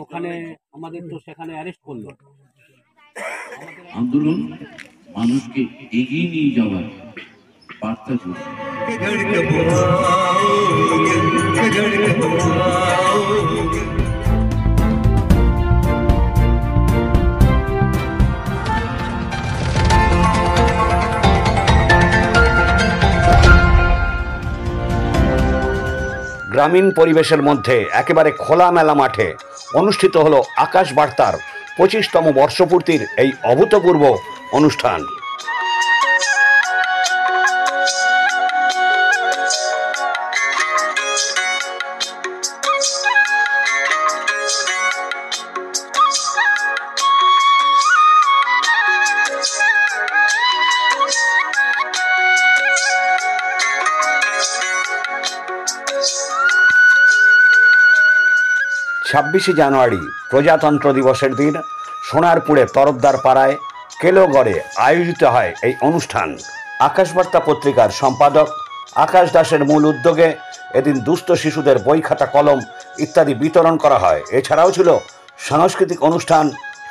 ওখানে আমাদের তো সেখানে অ্যারেস্ট করলো। আন্দোলন মানুষকে এগিয়ে নিয়ে যাওয়ার বার্তা জুড়ে গ্রামীণ পরিবেশের মধ্যে একেবারে খোলামেলা মাঠে অনুষ্ঠিত হলো আকাশ বার্তার 25তম বর্ষপূর্তির এই অভূতপূর্ব অনুষ্ঠান। 26শে জানুয়ারি প্রজাতন্ত্র দিবসের দিন সোনারপুরে তরফদার পাড়ায় কেলোগড়ে আয়োজিত হয় এই অনুষ্ঠান। আকাশবার্তা পত্রিকার সম্পাদক আকাশ দাসের মূল উদ্যোগে এদিন দুস্থ শিশুদের বই, খাতা, কলম ইত্যাদি বিতরণ করা হয়। এছাড়াও ছিল সাংস্কৃতিক অনুষ্ঠান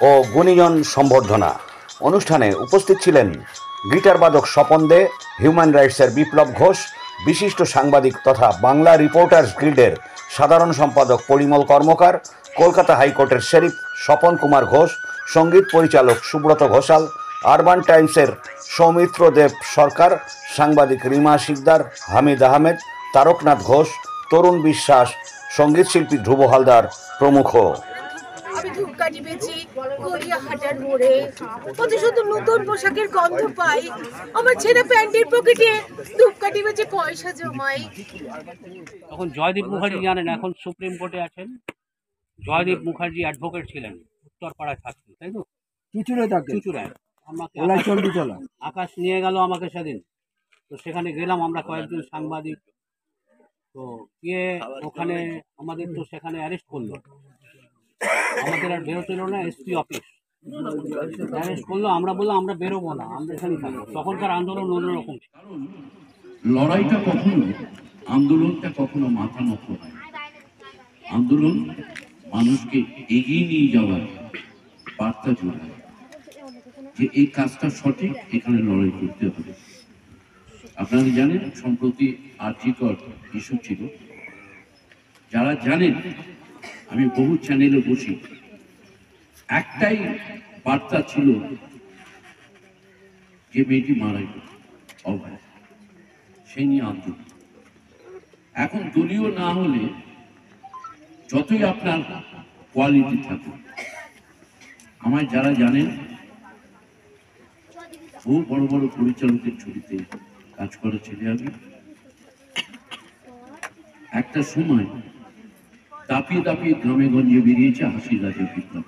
ও গুণীজন সম্বর্ধনা। অনুষ্ঠানে উপস্থিত ছিলেন গিটার বাদক স্বপন দে, হিউম্যান রাইটসের বিপ্লব ঘোষ, বিশিষ্ট সাংবাদিক তথা বাংলা রিপোর্টার্স গিল্ডের সাধারণ সম্পাদক পরিমল কর্মকার, কলকাতা হাইকোর্টের শেরিফ স্বপন কুমার ঘোষ, সঙ্গীত পরিচালক সুব্রত ঘোষাল, আরবান টাইমসের সৌমিত্র দেব সরকার, সাংবাদিক রিমা শিকদার, হামিদ আহমেদ, তারকনাথ ঘোষ, তরুণ বিশ্বাস, সঙ্গীত শিল্পী ধ্রুব হালদার প্রমুখ। আমি ধূপকাঠি বেচি গড়িয়াহাটার মোড়ে, কত শুধু নতুন পোশাকের গন্ধ পাই। আমার ছেলে প্যান্টের পকেটে ধূপকাঠি বেচে পয়সা জমাই। তখন জয়দীপ মুখার্জি জানেন, এখন সুপ্রিম কোর্টে আছেন। জয়দীপ মুখার্জি অ্যাডভোকেট ছিলেন, উত্তরপাড়ায় থাকতেন, তাই তো? চুচুড়ায়। আমাকে আকাশ নিয়ে গেল আমাকে সেদিন, তো সেখানে গেলাম আমরা কয়েকজন সাংবাদিক। তো গিয়ে ওখানে আমাদের তো সেখানে অ্যারেস্ট করলো। আমাদের আর বেরোছিল না, এসপি অফিস অ্যারেস্ট করলো। আমরা বললাম আমরা বেরোবো না, আমরা এখানেই থাকবো। তখনকার আন্দোলন অন্যরকম। লড়াইটা কখনো, আন্দোলনটা কখনো মাথা নত হয়। আন্দোলন মানুষকে এগিয়ে নিয়ে যাওয়ার বার্তা জোড়ায় যে এই কাজটা সঠিক, এখানে লড়াই করতে হবে। আপনারা জানেন সম্প্রতি আর্জিকর ইস্যু ছিল। যারা জানেন, আমি বহু চ্যানেলে বসি, একটাই বার্তা ছিল যে মেয়েটি মারা গেল অভয়, সেই নিয়ে আন্দোলন। এখন দলীয় না হলে যতই আপনার কোয়ালিটি থাকে, আমায় যারা জানেন, বহু বড় বড় পরিচালকের ছবিতে কাজ করা ছেলে আমি। একটা সময় দাপিয়ে দাপিয়ে গ্রামে গঞ্জে বেরিয়েছে হাসির রাজা বিপ্লব।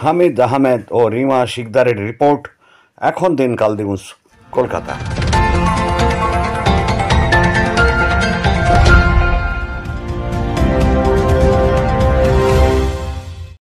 হামিদ আহমেদ ও রিমা শিকদারের রিপোর্ট। এখন দিনকাল নিউজ, কলকাতা।